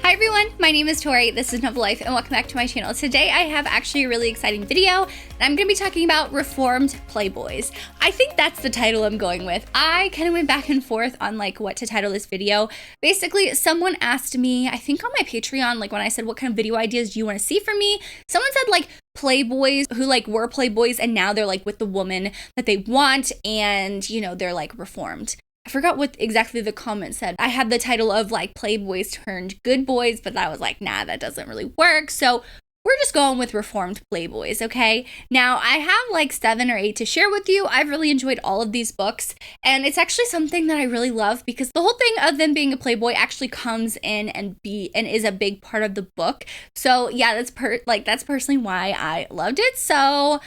Hi everyone, my name is Tori, this is Novel Life, and welcome back to my channel. Today I have actually a really exciting video, and I'm going to be talking about reformed Playboys. I think that's the title I'm going with. I kind of went back and forth on what to title this video. Basically, someone asked me, I think on my Patreon, when I said what kind of video ideas do you want to see from me, someone said Playboys who were Playboys and now they're with the woman that they want, and they're reformed. I forgot what exactly the comment said. I had the title of Playboys turned good boys, but I was nah, that doesn't really work. So we're just going with reformed Playboys, okay? Now, I have 7 or 8 to share with you. I've really enjoyed all of these books, and it's actually something that I really love because the whole thing of them being a Playboy actually comes in and is a big part of the book. So yeah, that's personally why I loved it. So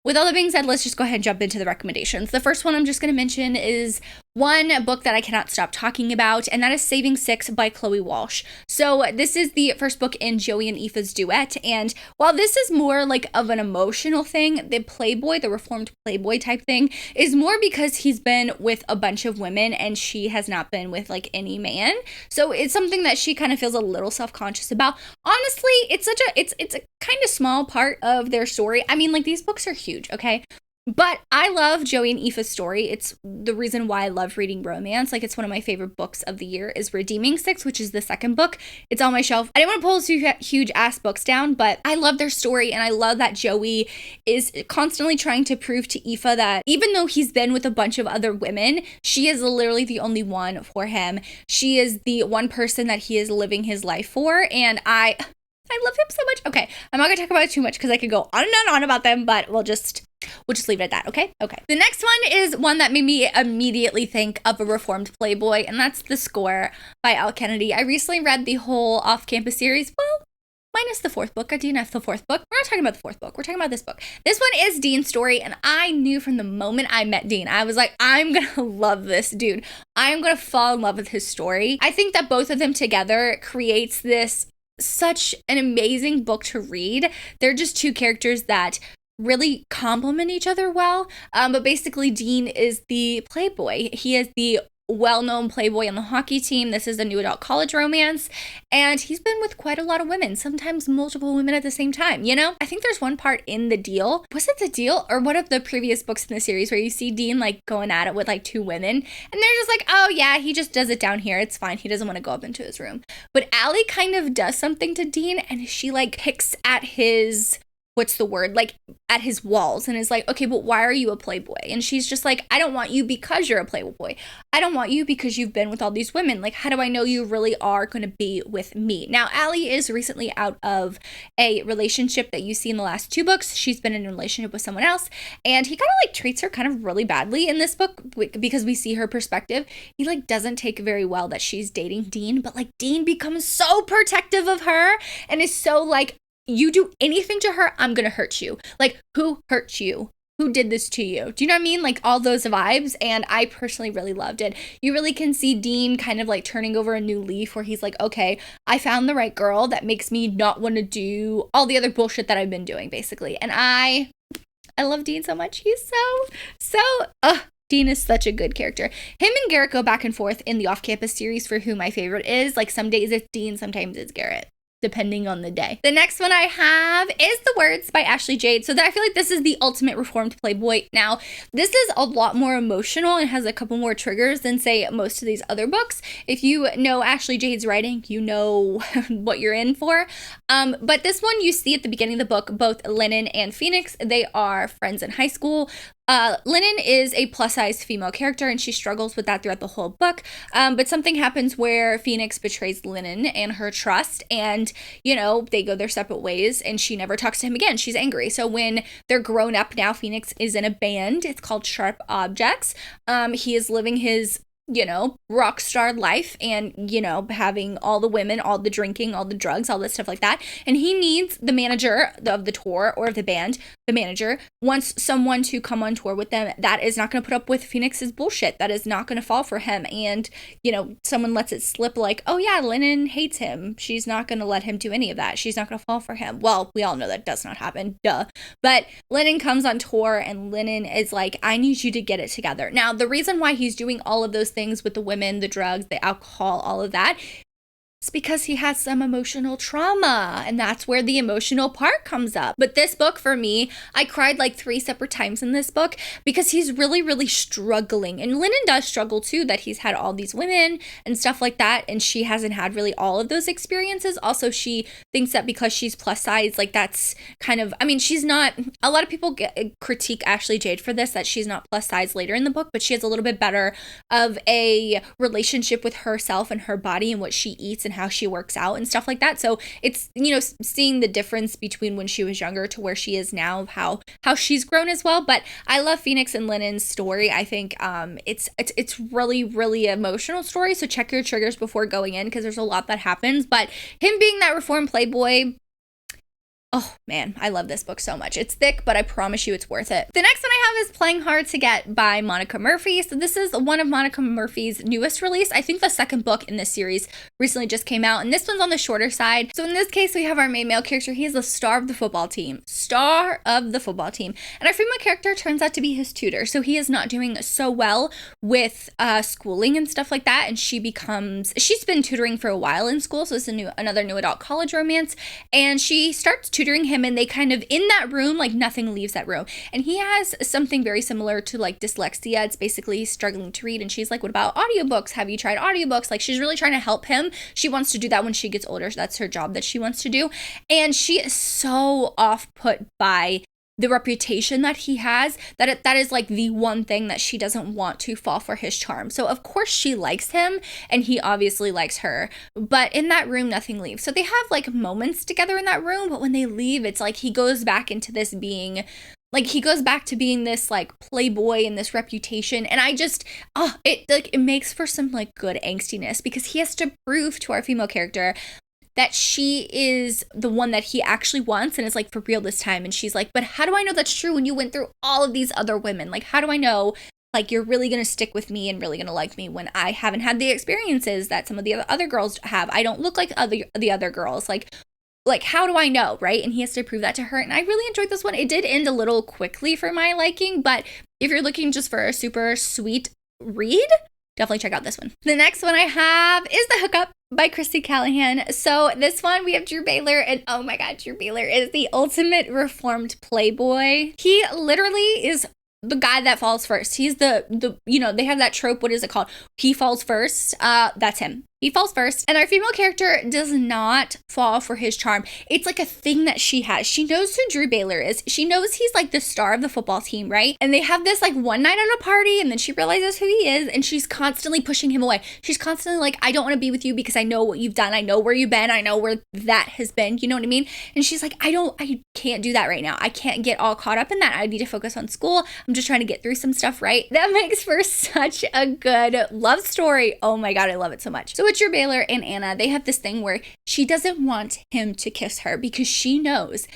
with all that being said, let's just go ahead and jump into the recommendations. The first one I'm just going to mention is one book that I cannot stop talking about, and that is Saving Six by Chloe Walsh. So this is the first book in Joey and Aoife's duet, and while this is more of an emotional thing, the Playboy, the reformed Playboy type thing, is more because he's been with a bunch of women and she has not been with any man. So it's something that she kind of feels a little self-conscious about. Honestly, it's a kind of small part of their story. I mean, these books are huge, okay? But I love Joey and Aoife's story. It's the reason why I love reading romance. It's one of my favorite books of the year is Redeeming Six, which is the second book. It's on my shelf. I didn't want to pull two huge ass books down, but I love their story, and I love that Joey is constantly trying to prove to Aoife that even though he's been with a bunch of other women, she is literally the only one for him. She is the one person that he is living his life for, and I love him so much. Okay, I'm not gonna talk about it too much because I could go on and on about them, but we'll just leave it at that, okay? Okay. The next one is one that made me immediately think of a reformed Playboy, and that's The Score by Al Kennedy. I recently read the whole off-campus series, well, minus the fourth book. I DNF the fourth book. We're not talking about the fourth book. We're talking about this book. This one is Dean's story, and I knew from the moment I met Dean, I was I'm gonna love this dude. I'm gonna fall in love with his story. I think that both of them together creates this such an amazing book to read. They're just two characters that really complement each other well. But basically, Dean is the Playboy. He is the well-known Playboy on the hockey team. This is a new adult college romance, and he's been with quite a lot of women, sometimes multiple women at the same time, I think there's one part in The Deal. Was it The Deal or one of the previous books in the series where you see Dean going at it with 2 women, and they're just oh yeah, he just does it down here, it's fine, he doesn't want to go up into his room. But Allie kind of does something to Dean, and she picks at his at his walls, and is okay, but why are you a Playboy? And she's just I don't want you because you're a Playboy. I don't want you because you've been with all these women. How do I know you really are going to be with me? Now, Allie is recently out of a relationship that you see in the last 2 books. She's been in a relationship with someone else, and he kind of treats her kind of really badly in this book because we see her perspective. He doesn't take very well that she's dating Dean, but Dean becomes so protective of her and is so you do anything to her, I'm gonna hurt you. Who hurt you? Who did this to you? Do you know what I mean? All those vibes, and I personally really loved it. You really can see Dean kind of turning over a new leaf where he's okay, I found the right girl that makes me not want to do all the other bullshit that I've been doing, basically. And I love Dean so much. He's Dean is such a good character. Him and Garrett go back and forth in the off-campus series for who my favorite is. Some days it's Dean, sometimes it's Garrett, depending on the day. The next one I have is The Words by Ashley Jade. So I feel this is the ultimate reformed Playboy. Now, this is a lot more emotional and has a couple more triggers than, say, most of these other books. If you know Ashley Jade's writing, you know what you're in for. But this one, you see at the beginning of the book, both Lennon and Phoenix, they are friends in high school. Lennon is a plus-size female character, and she struggles with that throughout the whole book. But something happens where Phoenix betrays Lennon and her trust, and, they go their separate ways, and she never talks to him again. She's angry. So when they're grown up now, Phoenix is in a band. It's called Sharp Objects. He is living his rock star life and, having all the women, all the drinking, all the drugs, all this stuff like that. And he needs the manager of the tour or of the band, the manager, wants someone to come on tour with them that is not going to put up with Phoenix's bullshit, that is not going to fall for him. And, someone lets it slip oh yeah, Lennon hates him. She's not going to let him do any of that. She's not going to fall for him. Well, we all know that does not happen. Duh. But Lennon comes on tour, and Lennon is I need you to get it together. Now, the reason why he's doing all of those things with the women, the drugs, the alcohol, all of that, It's because he has some emotional trauma, and that's where the emotional part comes up. But this book, for me, I cried like 3 separate times in this book because he's really, really struggling. And Lennon does struggle too, that he's had all these women and stuff like that, and she hasn't had really all of those experiences. Also, she thinks that because she's plus size, like that's kind of, I mean, she's not, a lot of people critique Ashley Jade for this, that she's not plus size later in the book, but she has a little bit better of a relationship with herself and her body and what she eats and how she works out and stuff like that. So it's, you know, seeing the difference between when she was younger to where she is now, of how she's grown as well. But I love Phoenix and Lennon's story. I think it's really, really emotional story. So check your triggers before going in, because there's a lot that happens. But him being that reformed playboy, oh man, I love this book so much. It's thick, but I promise you it's worth it. The next one I have is Playing Hard to Get by Monica Murphy. So this is one of Monica Murphy's newest release. I think the second book in this series recently just came out, and this one's on the shorter side. So in this case, we have our main male character. He is the star of the football team. Star of the football team. And our female character turns out to be his tutor. So he is not doing so well with schooling and stuff like that. And she's been tutoring for a while in school. So it's another new adult college romance. And she starts tutoring him, and they kind of, in that room, like nothing leaves that room. And he has something very similar to like dyslexia. It's basically struggling to read, and she's like, what about audiobooks? Have you tried audiobooks? Like, she's really trying to help him. She wants to do that when she gets older. So that's her job that she wants to do. And she is so off put by the reputation that he has, that is like the one thing that she doesn't want to fall for his charm. So of course she likes him, and he obviously likes her, but in that room nothing leaves. So they have like moments together in that room, but when they leave, it's like he goes back into this being, like he goes back to being this like playboy and this reputation. And I just, it makes for some like good angstiness, because he has to prove to our female character that she is the one that he actually wants, and it's like for real this time. And she's like, but how do I know that's true when you went through all of these other women? Like, how do I know like you're really gonna stick with me and really gonna like me when I haven't had the experiences that some of the other girls have? I don't look like the other girls. Like how do I know, right? And he has to prove that to her. And I really enjoyed this one. It did end a little quickly for my liking, but if you're looking just for a super sweet read, definitely check out this one. The next one I have is The Hookup by Christy Callahan. So this one, we have Drew Baylor, and oh my god, Drew Baylor is the ultimate reformed playboy. He literally is the guy that falls first. He's the you know, they have that trope, what is it called? He falls first. That's him. He falls first. And our female character does not fall for his charm. It's like a thing that she has. She knows who Drew Baylor is. She knows he's like the star of the football team, right? And they have this like one night at a party, and then she realizes who he is, and she's constantly pushing him away. She's constantly like, I don't want to be with you because I know what you've done. I know where you've been. I know where that has been. You know what I mean? And she's like, I can't do that right now. I can't get all caught up in that. I need to focus on school. I'm just trying to get through some stuff, right? That makes for such a good love story. Oh my god, I love it so much. So Drew Baylor and Anna, they have this thing where she doesn't want him to kiss her because she knows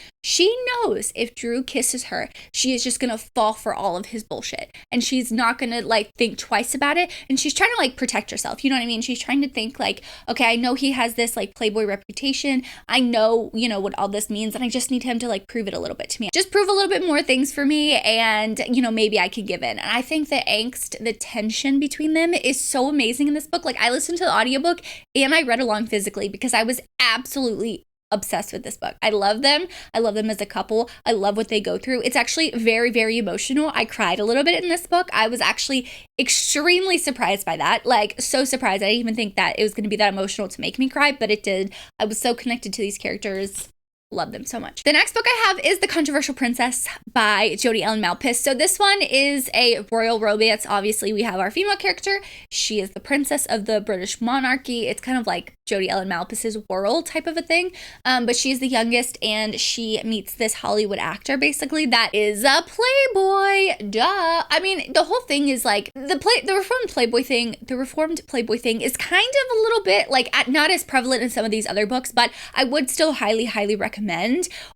if Drew kisses her, she is just gonna fall for all of his bullshit, and she's not gonna like think twice about it, and she's trying to like protect herself, you know what I mean? She's trying to think like, okay, I know he has this like playboy reputation, I know, you know, what all this means, and I just need him to like prove it a little bit to me, just prove a little bit more things for me, and you know, maybe I can give in. And I think the angst, the tension between them is so amazing in this book. Like, I listened to the audiobook and I read along physically because I was absolutely obsessed with this book. I love them. I love them as a couple. I love what they go through. It's actually very, very emotional. I cried a little bit in this book. I was actually extremely surprised by that. Like, so surprised. I didn't even think that it was going to be that emotional to make me cry, but it did. I was so connected to these characters. Love them so much. The next book I have is The Controversial Princess by Jodi Ellen Malpass. So this one is a royal romance. Obviously, we have our female character. She is the princess of the British monarchy. It's kind of like Jodi Ellen Malpass's world type of a thing. But she is the youngest, and she meets this Hollywood actor, basically, that is a playboy. Duh. I mean, the whole thing is like, the reformed playboy thing is kind of a little bit like not as prevalent in some of these other books, but I would still highly, highly recommend,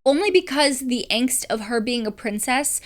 only because the angst of her being a princess,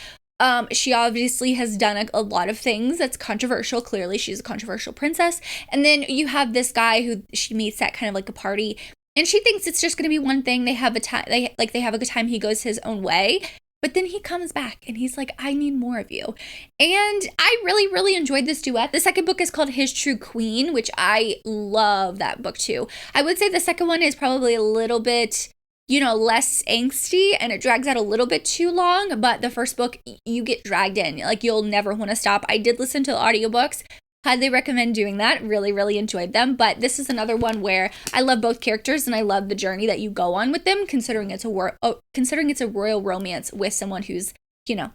she obviously has done a lot of things that's controversial. Clearly, she's a controversial princess. And then you have this guy who she meets at kind of like a party, and she thinks it's just going to be one thing. They have a time. They have a good time. He goes his own way. But then he comes back and he's like, I need more of you. And I really, really enjoyed this duet. The second book is called His True Queen, which I love that book too. I would say the second one is probably a little bit, you know, less angsty and it drags out a little bit too long. But the first book, you get dragged in. Like, you'll never want to stop. I did listen to the audiobooks. Highly recommend doing that. Really, really enjoyed them. But this is another one where I love both characters and I love the journey that you go on with them, considering it's a royal romance with someone who's, you know,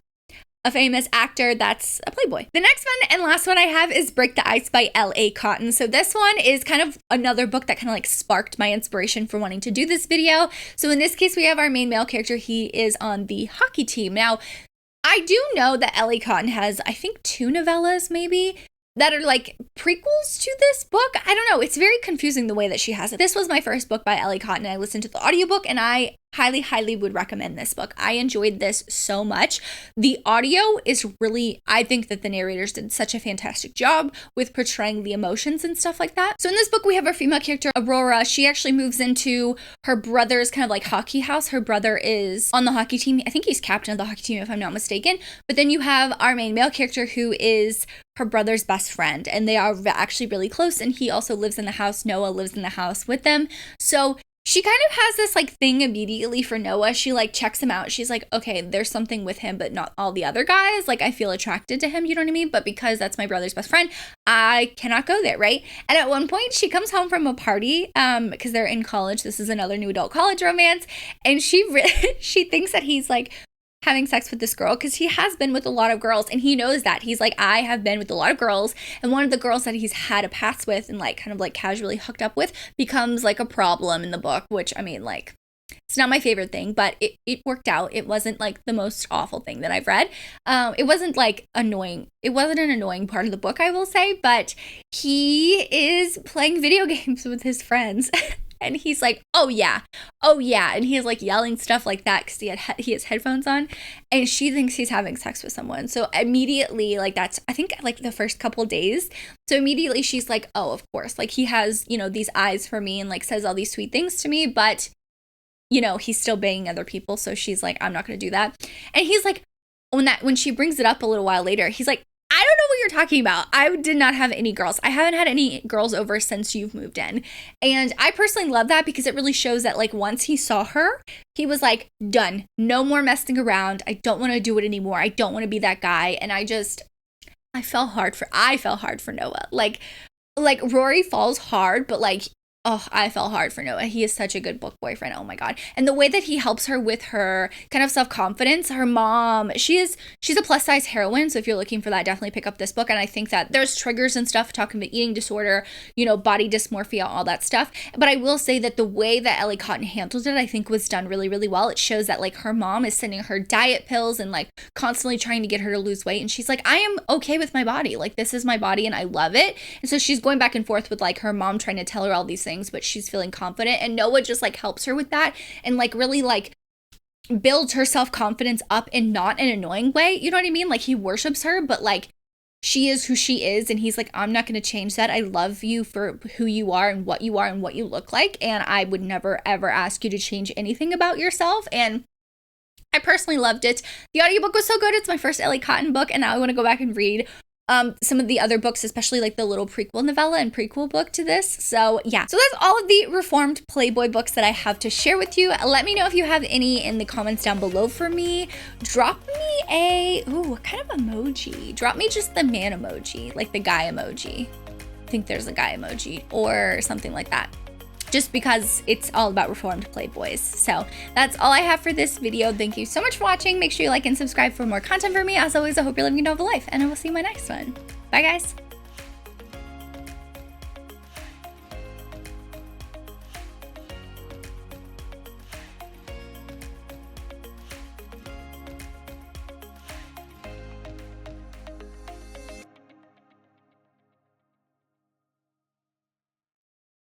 a famous actor that's a playboy. The next one and last one I have is Break the Ice by L.A. Cotton. So this one is kind of another book that kind of like sparked my inspiration for wanting to do this video. So in this case, we have our main male character. He is on the hockey team. Now, I do know that L.A. Cotton has, I think, 2 novellas maybe that are like prequels to this book. I don't know. It's very confusing the way that she has it. This was my first book by L.A. Cotton. I listened to the audiobook and I highly would recommend this book. I enjoyed this so much. The audio is really, I think that the narrators did such a fantastic job with portraying the emotions and stuff like that. So in this book, we have our female character, Aurora. She actually moves into her brother's kind of like hockey house. Her brother is on the hockey team. I think he's captain of the hockey team, if I'm not mistaken. But then you have our main male character who is her brother's best friend, and they are actually really close. And he also lives in the house. Noah lives in the house with them. So she kind of has this like thing immediately for Noah. She like checks him out. She's like, okay, there's something with him, but not all the other guys. Like, I feel attracted to him, you know what I mean? But because that's my brother's best friend, I cannot go there, right? And at one point, she comes home from a party because they're in college. This is another new adult college romance. And she thinks that he's like having sex with this girl because he has been with a lot of girls and he knows that. He's like, I have been with a lot of girls, and one of the girls that he's had a past with and like kind of like casually hooked up with becomes like a problem in the book, which I mean, like, it's not my favorite thing, but it worked out. It wasn't like the most awful thing that I've read. It wasn't like annoying. It wasn't an annoying part of the book, I will say, but he is playing video games with his friends. And he's like, oh yeah. And he's like yelling stuff like that because he has headphones on. And she thinks he's having sex with someone. So immediately, like, that's, I think, like the first couple days. So immediately she's like, oh, of course. Like, he has, you know, these eyes for me and like says all these sweet things to me. But, you know, he's still banging other people. So she's like, I'm not going to do that. And he's like, when she brings it up a little while later, he's like, I don't know what you're talking about. I did not have any girls. I haven't had any girls over since you've moved in. And I personally love that because it really shows that like once he saw her, he was like, done. No more messing around. I don't want to do it anymore. I don't want to be that guy. And I fell hard for Noah. Like Rory falls hard, but like, oh, I fell hard for Noah. He is such a good book boyfriend. Oh my God. And the way that he helps her with her kind of self-confidence, her mom, she's a plus size heroine. So if you're looking for that, definitely pick up this book. And I think that there's triggers and stuff talking about eating disorder, you know, body dysmorphia, all that stuff. But I will say that the way that L.A. Cotton handled it, I think was done really, really well. It shows that like her mom is sending her diet pills and like constantly trying to get her to lose weight. And she's like, I am okay with my body. Like, this is my body and I love it. And so she's going back and forth with like her mom trying to tell her all these things, but she's feeling confident, and Noah just like helps her with that and like really like builds her self-confidence up in not an annoying way, you know what I mean? Like, he worships her, but like she is who she is, and he's like, I'm not going to change that. I love you for who you are and what you look like, and I would never ever ask you to change anything about yourself. And I personally loved it. The audiobook was so good. It's my first L.A. Cotton book, and now I want to go back and read some of the other books, especially like the little prequel novella and prequel book to this. So yeah, so that's all of the reformed Playboy books that I have to share with you. Let me know if you have any in the comments down below for me. Drop me what kind of emoji? Drop me just the man emoji, like the guy emoji. I think there's a guy emoji or something like that, just because it's all about reformed Playboys. So that's all I have for this video. Thank you so much for watching. Make sure you like and subscribe for more content from me. As always, I hope you're living a novel life, and I will see you in my next one. Bye, guys.